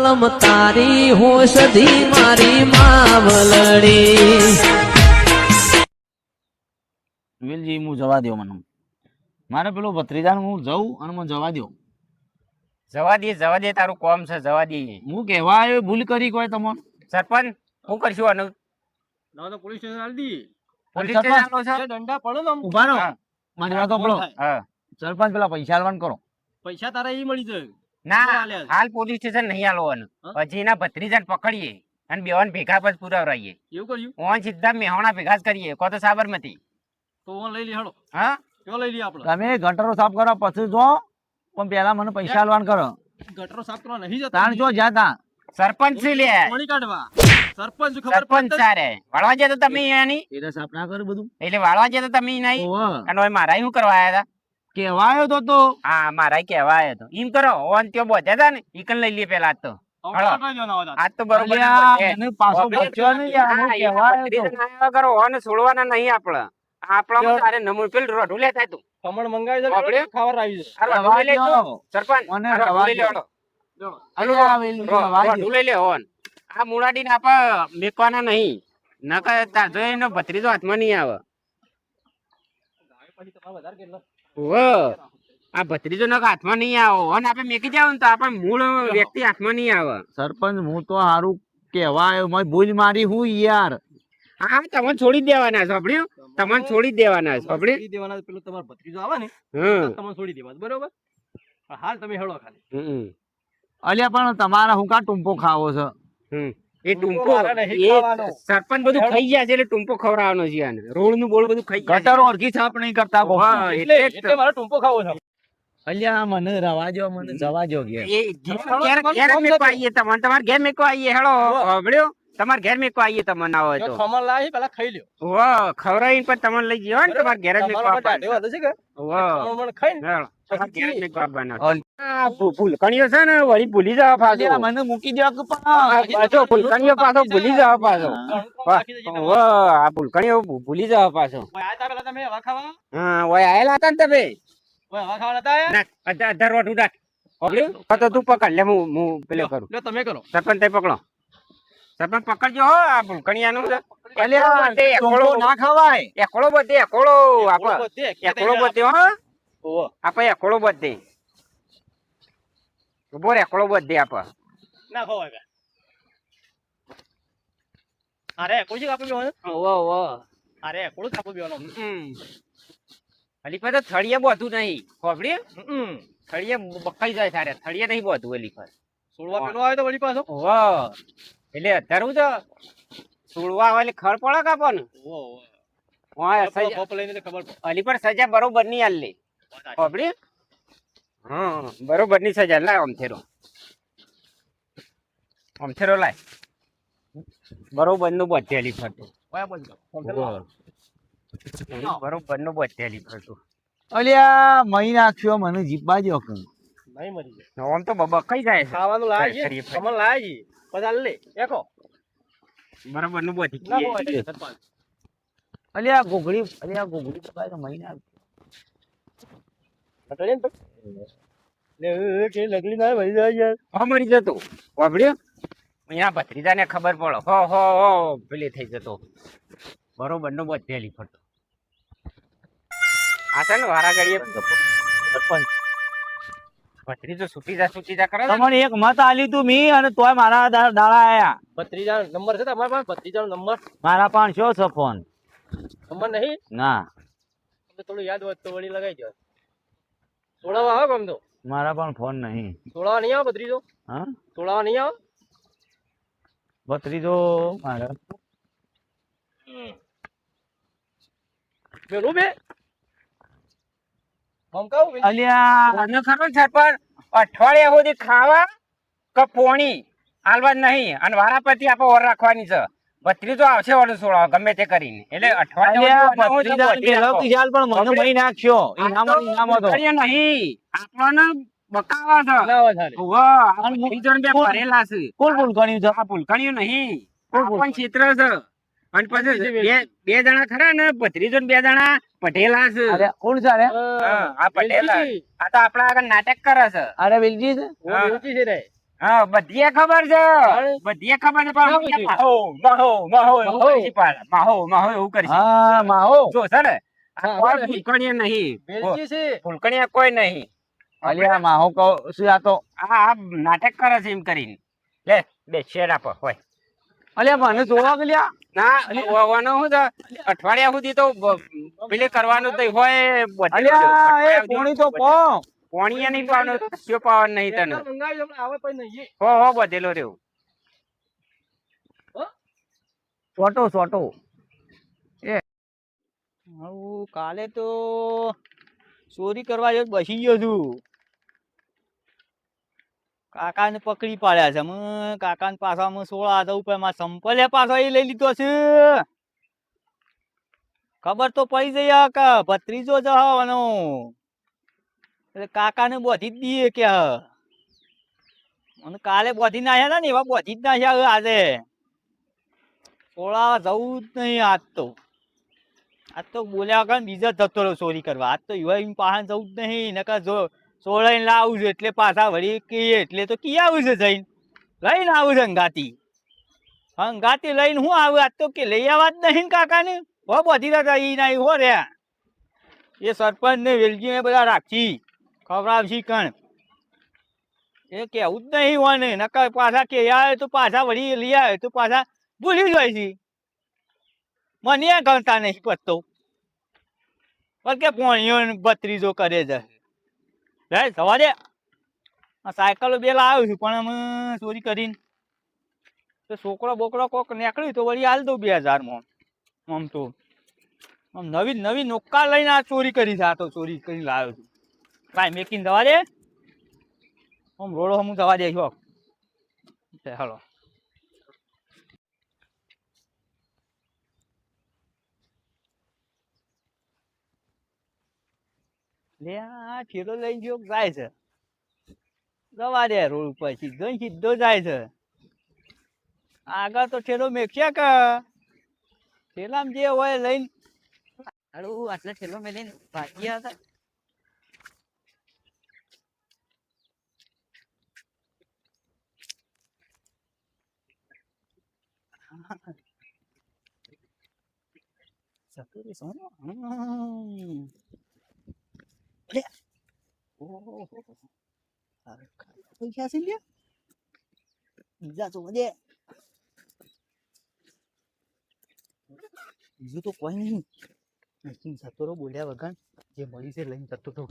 કલમ તારી હોશધી મારી માવલડી. વેલજી હું જવા દો મને, મારે પેલો ભત્રીજા હું જઉં અને મને જવા દો. જવા દે તારું કોમ છે, જવા દે. હું કહેવા આવ્યો ભૂલ કરી કોઈ તમે સરપંચ શું કરશું આનું? પોલીસ સ્ટેશન આલી દી. પોલીસ સ્ટેશન આલો છે? દંડા પડો ને આમ. ઉભા રહો, હા. મારી વાત સાંભળો. હા. સરપંચ પેલા પૈસા આલવાનું કરો. પૈસા તારા ઈ મળી જાય. ના, હાલ પોલીસ સ્ટેશન નહીં આલવાનું. હા? પછી એના ભત્રીજાને પકડીએ અને બેવાને ભેગા પછી પુરાવરાઈએ. એવું કર્યું ઓન સીધા મેહોણા ભેગા જ કરીએ, કો તો સાબરમતી. તો ઓન લઈ લે હળો. હા, કયો લઈ લઈએ આપણે? તમે ગટરો સાફ કરો પછી જો, પણ પેલા મને પૈસા આલવાનું કરો. ગટરો સાફ કરવા નહીં જતા. તાણ જો જ્યાં તા સરપંચ છે લે. પાણી કાઢવા. સરપંચ ખબર સરપંચ પડે. સારે વાળવા જતો તમે એની, એટલે સાફ ના કરે બધું. એટલે વાળવા જતો તમે નહીં. ઓવે. અને હવે મારા શું કરવા આયા હતા? કહેવા આવ્યો તો હા, મારા કહેવા આયા તો. એમ કરો, ઓન ત્યાં બોધ્યા હતા ને, ઈકન લઈ લઈએ પેલા આજ તો. હવે હળો. કાઢવા જવાના હતા. આજ તો બરોબર અલ્યા, છે. મને પાછો આપણે બચ્યો નહીં યાર, હું હા, કહેવા એના આવ્યો તો. ભત્રીજાને આયા કરો, ઓને છોડવાના નહીં આપડે. આપણામાં તારે નમૂન પેલું રોઢું લેતા તું. ખમણ મંગાવી દે. આપણે? ખાવા આવી છે. આ રોઢું લઈ લેજો. સરપંચ, મને આ રોઢું રવા લઈ લે, દો. હળો. અલ્યા, વેલી રવા દો. રોઢું લઈ લે, ઓન. આ મુડાડીને આપા મેકવાના નહીં. નકર તાર જો એનો ભત્રીજો હાથમાં નહીં આવે. પછી તમારે વધારે કેટલા? ઓવે. આ ભત્રીજો નકર હાથમાં નહીં આવે. ઓન આપણે મેકી જાવ ને તો આપણે મૂળ વ્યક્તિ હાથમાં નહીં આવે. સરપંચ હું તો હારું કહેવા આવ્યો, મેં ભૂલ મારી હું યાર. હા, તમને છોડી જ દેવાના છે, સાંભળ્યું? તમને છોડી જ દેવાના છે, સાંભળ્યું? છોડી દેવાના. પેલો તમારો ભત્રીજો આવે ને હમ. તમને છોડી દેવા બરોબર. પણ હાલ તમે હેળો ખાલી. હમ. અલ્યા પણ તમારા હું કા ટૂંપો ખાવો છે? હમ. એ ટૂંપો મારે નહીં એ ખાવાનો. સરપંચ બધું ખાઈ ગયા છે એટલે ટૂંપો ખવડાવવાનો છે આને. રોડ નું બોળ બધું ખાઈ ગયા છે. ગટરો હરખી સાફ નહીં કરતા કોક. હા, એટલે મારે ટૂંપો ખાવો છે. અલ્યા મને રવા દો, મને જવા દો ઘેર. એ ઘેર મેકો આવીએ તમને, તમારે ઘેર મેકો આવીએ, હેળો. સાંભળ્યું? તમારે ઘેર મેકો આવીએ તમને આવે જો તો. ખમણ લાવી પેલા ખાઈ લ્યો. વાહ, ખવડાવીને પણ તમને લઈ ગયો ને તમારે ઘેર જ મેકો તમારા માટે આપવાનો. આઢેવા થશે કે? વાહ. ખમણ ખાઈને હેળો. તમારે ઘેર જ મેકો આપવાનો. અલ- આ ભૂલકણીઓ છે ને વળી ભૂલી જવા પાછો. અલ્યા મને મૂકી દો કે પણ. પાછો ભૂલકણીઓ પાછો ભૂલી જવા પાછો. રાખી દેજે તમે. વાહ, આ ભૂલકણીઓ ભૂલી જવા પાછો. ઓય આયા તા પેલા તમે હવા ખાવા? હા, ઓય આયેલા હતા ને તમે. ઓય હવા ખાવા નતા આયા? ના, અઢાર રોટ ઉડાડ. સાંભળ્યું? હા, તો તું પકડ લે, હું પેલો કરું. લ્યો તમે કરો. સરપંચ તે પકડો. સરપંચ પકડજો હો, આ ભૂલકણીયાનું છે. અલ્યા બધે ટૂંપો ના ખવાય. એકોળો બધે એકોળો આપણે બધે એકોળો બધે હો, ઓહો. આપણે એકોળો બધે ઉભો રે, એકોળો બધે આપણે. ના ખવાય કે. અરે કોઈ કાપી બેવાનો. ઓવો ઓવો. અરે કોણ કાપી બેવાનો. અલી પર તો થળિયે બધું નહીં, ખોબડી હમ. થળિયે બકાઈ જાય તારે, થળિયે નહીં બધું અલી પર. સોળવા પેલો આવ્યો તો વળી પાછો. ઓહો, એટલે અત્યારે હું તો સુળવા આવે એટલે ખર પડે કાપો ને. ઓહો. ઓય કપડો સજા કપ લઈને તો ખબર પડે. અલી પર સજા બરોબર નહીં આલી ખોબડી. હા, બરોબર ની સજા લાય અમથેરો લાય બરોબર નું બધેલી ફરતું. ઓય બોલ. બરોબર નું બધેલી ફરતું. અલ્યા મહી નાખ્યો મને જીપવા દો કે. નહીં મરી જાય. આમ તો બકાઈ જાય છે. ખાવાનું લાય છે. કરીએ. ખમણ લાય છે. પછી લે. એકો. બરોબર નું બધી ના ખવાય સરપંચ. અલ્યા ગોગડી પકાય તો મહી નાખ. લગડી ને લે કે લગડી ના મરી જાય યાર. હા, મરી જતો વાપડ્યો. અહીંયા ભત્રીજા ને ખબર પડો હો હો હો પેલી થઈ જતો. બરોબર નું બધેલી ફરતો. આ છે ને વારા ઘડીએ સરપંચ ભત્રીજો છૂટી જા કરે છે ને. તમને એક મત આલી તું મી અને તોય મારા દાડા આયા. ભત્રીજાનો નંબર છે તમારા પાસે? ભત્રીજાનો નંબર મારા પણ શું છે ફોન? નંબર નહીં? ના, તો થોડું યાદ હોય તો વળી લગાઈ દો. સોળાવા આવે ગમ તો મારા પણ ફોન નહીં. સોળાવા નહીં આવે ભત્રીજો? હા, સોળાવા નહીં આવે? ભત્રીજો મારા પેલું બે મમકાવું બે. અલ્યા કોને ખરો છે પણ અઠવાડિયા સુધી ખાવા કે પોણી હાલવા જ નહીં અને વારાપરથી આપણે ઓર રાખવાની છે. ભત્રીજો આવશે ઓર સોળા ગમે તે કરીને એટલે અલ્યા અઠવાડિયા ભત્રીજાને પેલો તો ખ્યાલ પણ મને મહી નાખ્યો. ઇનામ હતો. નહીં આપણને બકાવા છે. ના આવે સારી. વાહ, આ ભત્રીજોને બે ભરેલા છે. કોણ કોણ ગણ્યું છે? આ ભૂલકણીઓ નહીં, કોણ? આ પણ ક્ષેત્ર છે. અને પછી બે જણા ખરા ને ભત્રીજો ને બે જણા પટેલા છે. અરે કોણ છે? અરે હા, આ પટેલા. આ તો આપડા આગળ નાટક કરે છે. અરે વેલજી છે. ઓ વેચી છે રે. હા બધીએ ખબર છે બધીએ ખબર છે પણ શું માહો માહો માહો એવું માહો. કરશે પાછા. માહો માહો એવું કરશે હા માહો જો છે ને આ હા, કોઈ નહીં. ફૂલકણીયા નહીં વેલજી છે ફૂલકણીયા કોઈ નહીં અલ્યા માહો કહું છું આ તો આ નાટક કરે છે એમ કરીને લે બે શેર આપો હોય અલ્યા મને જોવા ગલ્યા ના હોવાનું શું છે અઠવાડિયા સુધી તો પેલે કરવાનું તો હોય બધું અલ્યા એ પોણી તો પો પોણીએ નહીં પાવાનું શું પાવાનું નહીં તને મંગાવી આપણે આવે પછી નહીં હો બધેલો રહ્યો સોટો સોટો હું કાલે તો ચોરી કરવા જો બસી ગયો છું. કાકાને પકડી પાડ્યા છે. હું કાકાને પાછા હું 16 હતા ઉપર માં સંપલે પાછો એ લઈ લીધો છે. ખબર તો પડી જઈ કે ભત્રીજો જવાનો એટલે કાકાને બોધી જ દઈએ કે અને કાલે બોધી નાખ્યા હતા ને એવા બોધી જ નાખ્યા હવે આજે 16 જવું જ નહીં આજ તો. આજ તો બોલ્યા વગર બીજા જતો રહ્યો ચોરી કરવા. આજ તો યુવા પાસે જવું જ નહીં નકર જો સોળાઈને લાવું છું એટલે પાછા વળી કહીએ એટલે તો કી આવું છે જઈને લઈને આવું છે હંગાતી લઈને હું આવું આજ તો કે લઈ આવવા જ નહીં ને કાકાને હો બધી હતા એ ના હો રહ્યા એ સરપંચ ને વેલજી ને બધા રાખી ખવડાવશી કણ એ કેવું જ નહીં હોય ને નકર પાછા કે આવે તો પાછા વળી લઈ આવે તો પાછા ભૂલી જાય છે. મને ગણતા નહીં પતતો પણ કે પોણીઓ ભત્રીજો કરે છે. લે સવા દે આ સાયકલો બે લાવ્યો છું પણ અમે ચોરી કરીને તો છોકરો બોકરો કોક નીકળ્યું તો વળી હાલ દઉં 2000 માં આમ તો આમ નવી નવી નોકા લઈને આ ચોરી કરી છે. આ તો ચોરી કરીને લાવ્યો છું કાંઈ મેકીને જવા દે આમ રોડો હું જવા દે છો હાલો લે આ ઠેલો લઈને જો જાય છે જવા દે રોડ ઉપર સીધો જાય છે. આગળ તો ઠેલો મેકશે કે ઠેલામાં જે હોય લઈને હારું આટલા ઠેલો મેં લઈને ભાગ્યા હતા. સતુરી સોનો પૈસા છે લ્યા બીજા તો વધે બીજું તો કોઈ નહીં સતોરો બોલ્યા વગર જે મળી છે લઈને જતો તો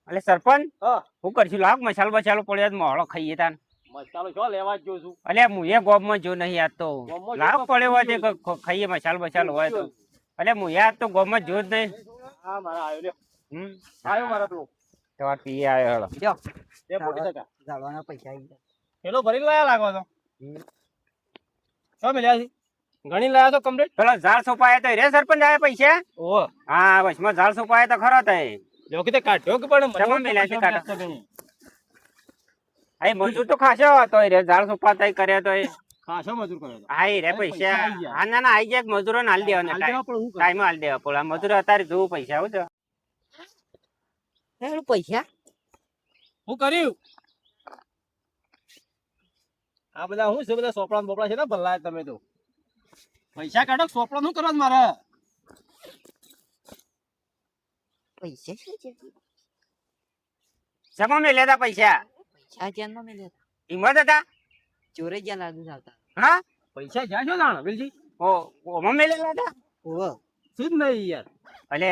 એટલે સરપંચ હા હું કરશું લાગ મસાલો બસાલો પડ્યો તો મોહળો ખાઈએ તાન મસાલો જો લેવા જ જો છું અલે હું એ ગોમમાં જો નહીં આજ તો ગોમમાં લાગ જો પડ્યો હોય તે ખાઈએ મસાલો બસાલો હોય તો અલે હું યાર તો ગોમમાં જો જ નહીં હા મારા આવ્યો લ્યો હમ આવ્યો મારા પેલો તમાર પીએ આવ્યો હેડો જો બે પોટી ટકા જાળવાના પૈસા આવી ગયા. પેલો ભરી લાયા લાગો તો શું મળ્યા છે ઘણી લાયા તો કમ્પ્લીટ પેલો ઝાડ સોપાયા તો રે સરપંચ આવે પૈસા ઓહો હા વચમાં ઝાડ સોપાયા તો ખરો તય જો કે તે કાઢ્યો કે પણ જમા મેલ્યા છે કાઢો. આ મજૂર તો ખાસો હતો રે ઝાડ સોપાતા કર્યા તો ખાસો મજૂર કર્યો તો આઈ રે પૈસા આઈ ગયા. હા ના ના આઈ જાય મજૂરો ને હાલ દેવાના હાલ દેવા પણ હું કરું? ટાઈમ હાલ દેવા પડે મજૂરો અત્યારે જોવું પૈસા આવું તો પૈસા હું કર્યું આ બધા હું છે બધા સોપડા ને બોપડા છે ને ભલાય તમે તો પૈસા કાઢો સોપડા શું કરો મારે પૈસા શું છે જમા મેલ્યા હતા પૈસા પૈસા ક્યાંનો મળ્યા હતા હિંમત હતા ચોરે ગયા લાગુ આવતા હા પૈસા જ્યાં છો જાણ વેલજી ઓ ઓમાં મેલેલા હતા ઓહો શું જ નહીં યાર અલે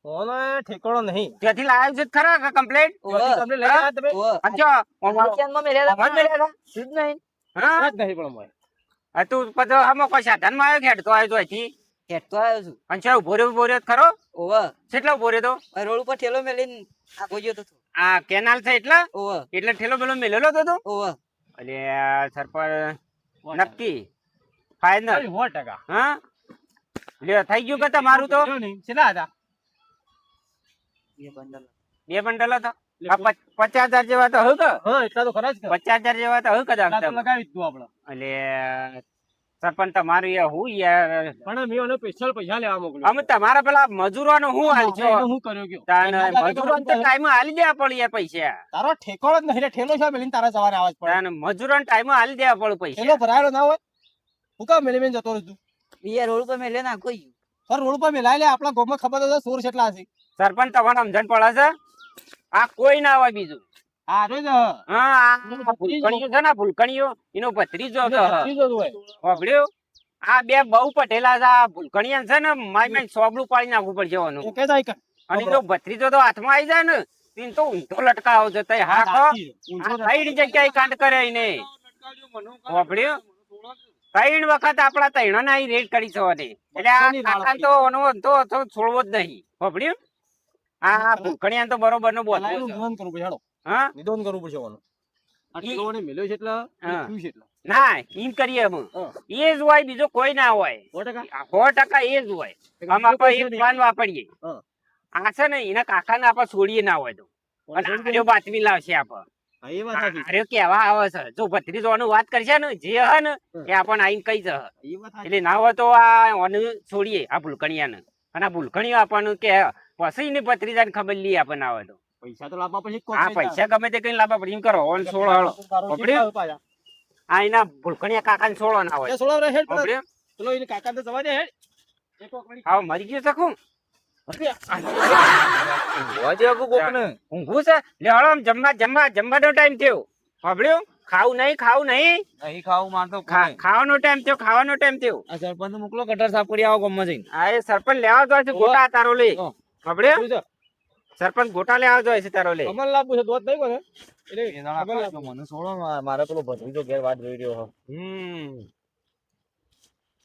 ઓનો ઠેકાણો નહીં ત્યાંથી લાવ્યું છે ખરા કે કમ્પ્લેટ તમને લઈ આવ્યા તમે ઓહો અંચો ઓમાં ક્યાંનો મળ્યા ઓમાં મેલ્યા હતા શું જ નહીં હા જ નહીં પણ અમારે આ તું પછી આમાં કોઈ સાધન માં આવ્યો ખેડતો આવ્યો તો અહીંથી હેઠતો આવ્યો છું અંચો ઉભો રહ્યો ખરો ઓહો કેટલો ઉભો રહ્યો તો રોડ ઉપર ઠેલો મેલીને આગો ગયો તો આ કેનાલ છે ઓહો એટલે ઠેલો પેલો મેલેલો તો તું ઓહો અલે સરપંચ નક્કી ફાઈનલ 100%. હા લ્યો થઈ ગયું કે તમારું તો જો નહીં કેટલા હતા 2 બંડલ હતા આ 50,000 જેવા તો હોય કે હા એટલા તો ખરા જ કે 50,000 જેવા તો હોય કદાચ એટલા તો લગાવી જ દઉં આપણે એટલે સરપંચ તમારું યાર હું યાર પણ મેં ઓને સ્પેશિયલ પૈસા લેવા મોકલ્યો અમે તમારા પેલા મજૂરોનો હું હાલ છો હું કર્યો કયો તાન મજૂરોને તો ટાઈમે હાલી દેવા પડે યાર પૈસા તારો ઠેકોડો જ નહીં ઠેલો છે મેલીને તારા સવારે આવાજ પડે તાન મજૂરોને ટાઈમે હાલી દેવા પડે પૈસા ઠેલો ભરાયેલો ના હોય હું કામ મેલી મેં જતો રહું તું યાર રોડ પર મેલે ના કોઈ સર રોડ પર મેલાય લે આપણા ગામમાં ખબર તો છે સોર કેટલા હશે સરપંચ તમારે સમજણ પડે છે આ કોઈ ના હોય બીજું હા રોજ હા આ ભૂલકણીઓ છે ને ભૂલકણીઓ એનો ભત્રીજો છે હોભળ્યું આ બે બહુ પટેલા છે આ ભૂલકણીયા છે ને માય સોબડું પાડી નાખવું પડશે એનું કે જાય કે અને એનો ભત્રીજો તો હાથમાં આવી જાય ને એને તો ઊંધો લટકાવો છે તઈ હા ખો કઈ જગ્યાએ કાંડ કરે એને હોભળ્યું 3 વખત આપડા તૈણો ને રેડ કરી છે એટલે આ કાકા તો તો છોડવો જ નહીં હોભળ્યું આ ભૂલકણીયા તો બરોબર નો બોલ નિધન કરવું પડશે હેડો હા નિધન કરવું પડશે ઓનો આ ઠેલોને મેલ્યો છે એટલે હા. થયું છે એટલે ના એમ કરીએ અમે એ જ હોય બીજો કોઈ ના હોય 100% એ જ હોય આમ આપણે એક પ્લાન વાપરીએ હા. આ છે ને એના કાકાને આપણે છોડીએ ના હોય તો અને આર્યો બાતમી લાવશે આપણે હા, એ વાત સાચી આર્યો કેવા આવે છે જો ભત્રીજોનું વાત કરશે ને જે હે ને એ આપણને આઈને કહી જશે એ વાત સાચી એટલે ના હોય તો આ ઓને છોડીએ આ ભૂલકણિયાને અને આ ભૂલકણીઓ આપણને કે પછી એને ભત્રીજાને ખબર લઈએ આપણને આવે તો પૈસા તો લાવવા પછી આ પૈસા ગમે તે કઈ લાવવા પડે એમ કરો ઓન સોળ હળો પકડ્યું? આ એના ભૂલકણીયા કાકાને છોડો ના હોય એ સોળા રે હેડ પર પકડ્યું? ચલો એને કાકા તો જવા દે હેડ એક વખત આવ મરી ગયો શકું ઊંઘું છે લે હળો આમ જમવાનો ટાઈમ થયો સાંભળ્યું ખાવું નહીં નહીં ખાવું મારતો ખાવાનો ટાઈમ થયો આ સરપંચ મોકલો ગટર સાફ કરી આવો ગામમાં જઈને આ એ સરપંચ લેવા જાય છે ગોટા તારો લે હા. સાંભળ્યું શું છે? સરપંચ ગોટા લેવા જાય છે તારો લે કમલ લાવવું છે દોત નહીં કોને એટલે એ દાડા કમલ ખાશો, મને છોડો મારે પેલો ભત્રીજો ઘેર વાત જોઈ રહ્યો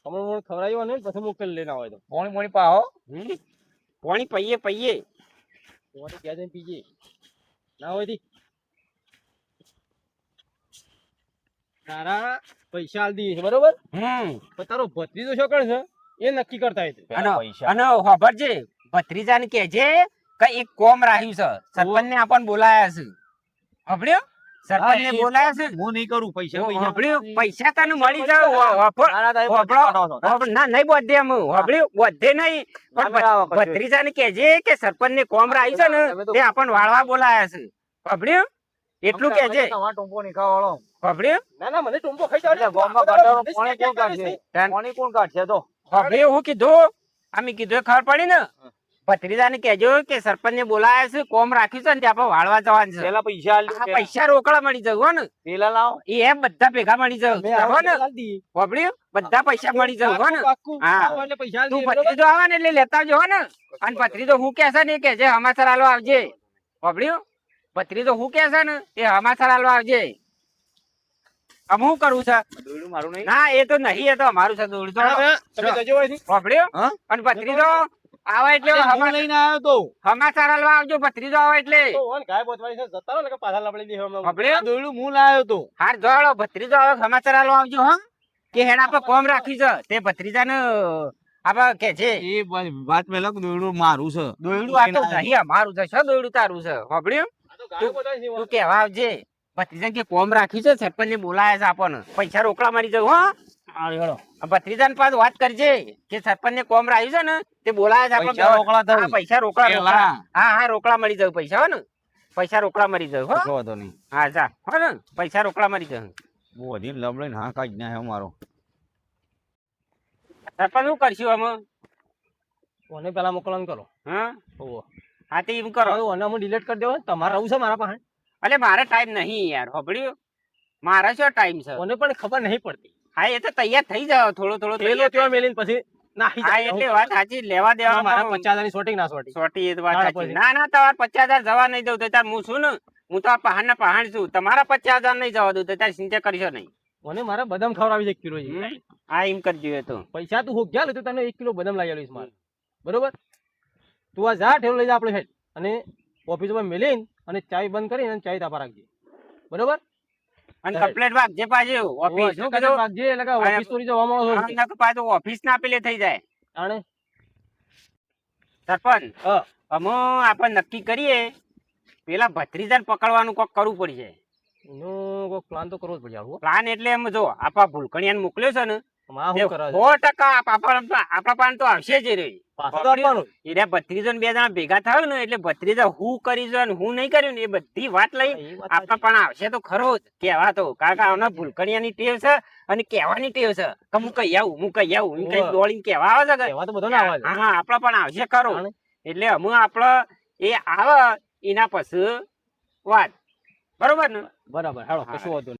કમલ મોણ ખવડાવ્યો ને પછી મોકલી લેના હોય તો મોણી મોણી પાહો પાણી પૈયે તમારે ક્યાં જઈને પીજે ના હોય તી તારા પૈસા આલ દઈએ છે બરોબર પણ તારો ભત્રીજો શું કરે છે એ નક્કી કરતા હોય પેલા પૈસા અને ખબરજે ભત્રીજાને કહેજે કે એક કોમ રાખ્યું છે સરપંચને આપણને બોલાયા છે સાંભળ્યું સરપંચને બોલાયા છે હું નહીં કરું પૈસા સાંભળ્યું પૈસા તને મળી જાય ના નહીં બધે એમ સાંભળ્યું બધે નહીં પણ ભત્રીજાને કહેજે કે સરપંચને કોમ રાખ્યું છે ને તે આપણને વાળવા બોલાયા છે સાંભળ્યું એટલું કહેજે ટોમ્પો નીકળવા વાળો સાંભળ્યું ના ના મને ટૂંપો ખાઈ જાવ ગામમાં ગટરો પાણી કોણ કાઢશે પાણી કોણ કાઢશે તો સાંભળ્યું હું કીધું અમે કીધું એ ખબર પડી ને ભત્રીજાને કહેજો કે સરપંચને બોલાયા છે કોમ રાખ્યું છે ને તે આપણે વાળવા જવાનું છે પેલા પૈસા આલ આ પૈસા રોકડા મળી જવું હો ને પેલા લાવો એ બધા ભેગા મળી જવું હો ને સાંભળ્યું બધા પૈસા મળી જવું હો ને હા. એટલે પૈસા તું ભત્રીજો આવે ને એટલે લેતા આવજો હો ને અને ભત્રીજો હું કહેશે ને એ કહેજે હમાસર આલો આવજે સાંભળ્યું ભત્રીજો હું કહેશે ને એ હમાસર આલો આવજે આમ હું કરવું છે દોયડું મારું નહીં ના એ તો નહીં એ તો અમારું છે દોડ તો તમે જજો અહીંથી. સાંભળ્યું હા? અને ભત્રીજો આવે એટલે હું લઈને આવ્યો તો હમાસર આલવા આવજો ભત્રીજો આવે એટલે તો ઓન ગાય બોતવાની છે જતા રહો ને કે પાછા લપડી દે હમણાં સાંભળ્યું દોયડું હું લાવ્યો તો હાર જોડો ભત્રીજો આવે સમાચાર આલો આવજો હા કે હેડ આપણે કોમ રાખી છે તે ભત્રીજાને આપણે કે છે એ વાત પેલા દોયડું મારું છે દોયડું આ તો નહીં અમારું છે શું દોયડું તારું છે સાંભળ્યું આ તો ગાય બોતવાની છે તું કહેવા આવજે ભત્રીજાને કે કોમ રાખી છે સરપંચને બોલાયા છે આપણને પૈસા રોકડા મારી જવું હા ભત્રીજાને પાછ વાત કરજે કે સરપંચને કોમ રાખ્યું છે ને તે બોલાયા છે પૈસા રોકડા થયું. હા, પૈસા રોકડા પેલા. રોકડા. હા રોકડા મળી જવું પૈસા હો ને પૈસા રોકડા મળી જવું હો કશો વાંધો નહીં હા જા હો ને પૈસા રોકડા મળી જવું બહુ વધી લબડીને હા કાઢી નાખ્યો મારો સરપંચ શું કરશું અમે ઓને પેલા મોકલવાનું કરો હા ઓહો હા તે એમ કરો હવે ઓને હું ડિલીટ કરી દેવો તમારે આવું છે મારા પાસે અલે મારે ટાઈમ નહીં યાર હોભળ્યું મારા શું ટાઈમ છે ઓને પણ ખબર નહીં પડતી હા એ તો તૈયાર થઈ જાવ થોડો થોડો પેલો તૈયાર ત્યાં મેલીને પછી નાખી હા જાય. એટલે વાત સાચી લેવા દેવા મારા 50,000 ની શોટિંગ ના શોટિંગ સોટી એ તો વાત ના, સાચી પછી. ના ના તમારે 50,000 જવા નહીં દઉં તો તાર હું છું ને હું તો આ પહાડ ના પહાડ છું તમારા 50,000 નહીં જવા દઉં તો તાર ચિંતા કરશો નહીં મને મારે બદામ ખવડાવી છે 1 કિલો જેવી. હા એમ કરજો એ તો પૈસા તું હોક ગયા તો તને 1 કિલો બદામ લાવી આલીશ મારે બરોબર તું આ જા ઠેલો લઈ જા આપણે હેડ અને ઓફિસમાં મેલીને અને ચાય બંધ કરીને અને ચાય તાપા રાખજે બરોબર અને કમ્પ્લેટ વાગ જે પાછું ઓફિસ શું કીધું ભાગજે એટલે કે ઓફિસ તોડી જવા મળો છો. પાછું ઓફિસ ના પેલે થઈ જાય આણે સરપંચ હા. અમે આપણે નક્કી કરીએ પેલા ભત્રીજાને પકડવાનું કોક કરવું પડશે. એનો કોઈ પ્લાન તો કરવો જ પડશે આવું પ્લાન એટલે એમ જો આપણા ભૂલકણિયાને મોકલ્યો છે ને માં તે શું કરે 100% આપણા પાન તો આવશે જ રે. પાછો તો આપવાનું એટલે ભત્રીજો ને બે જણા ભેગા થાય ને એટલે ભત્રીજા હું કરી છે ને હું નહીં કર્યું ને એ બધી વાત લઈ એ વાત આપણા પણ આવશે તો ખરો જ કહેવા તો. કારણ કે આના ભૂલકણિયાની ટેવ છે અને કહેવાની ટેવ છે કે હું કઈ આવું એમ કઈ ઓવે. દોડીને કહેવા આવે છે કે એવા તો બધો ના આવે છે. હા આપણા પણ આવશે ખરો. આણે. એટલે અમે આપણે એ આવે એના પછી વાત બરોબર ને. બરાબર હાલો હા. કશું વાંધો નહીં.